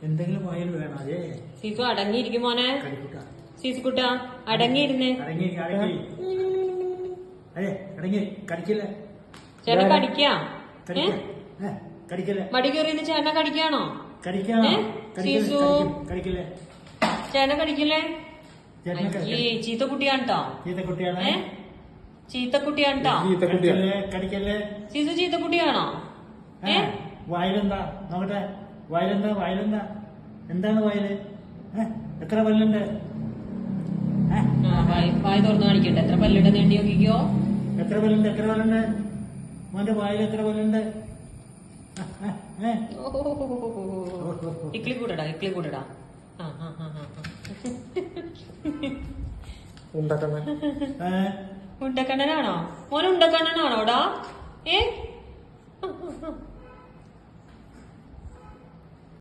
എന്തെങ്കിലും വായിൽ വേണം. അതെ സീസു അടങ്ങിയിരിക്കും മോനെ. കരിക്കുട്ട സീസുക്കുട്ട അടങ്ങിയിരുന്നേ. അടങ്ങി അടങ്ങി. അതെ അടങ്ങി കടിക്കില്ല. ചേട്ടൻ കടിക്കാം. കടിക്കില്ല. മടി കയറിന്ന് ചേട്ടനെ കടിക്കാണോ? കടിക്കാണോ? സീസു കടിക്കില്ലേ? ചേട്ടനെ കടിക്കില്ലേ? ചേട്ടനെ ചീത്തക്കുട്ടിയാണ് ട്ടോ. ചീത്തക്കുട്ടിയാണ്. ചീത്തക്കുട്ടിയാണ് ട്ടോ. കടിക്കല്ലേ? സീസു ചീത്തക്കുട്ടിയാണോ? വായിലെന്താ നോക്കട്ടെ. വായിലെന്താ എന്താണ് വായില്? എത്ര പല്ലുണ്ട്? വായ തുറന്നു കാണിക്കട്ടെ. എത്ര പല്ലുണ്ട് നീണ്ടി നോക്കിക്കോ. എത്ര പല്ലുണ്ട്? മോന്റെ വായിൽ എത്ര പല്ലുണ്ട്? ഇക്ലി കൂടടാ. ഉണ്ടക്കണ്ണനാണോ മോനെ? ഉണ്ടക്കണ്ണനാണോടാ?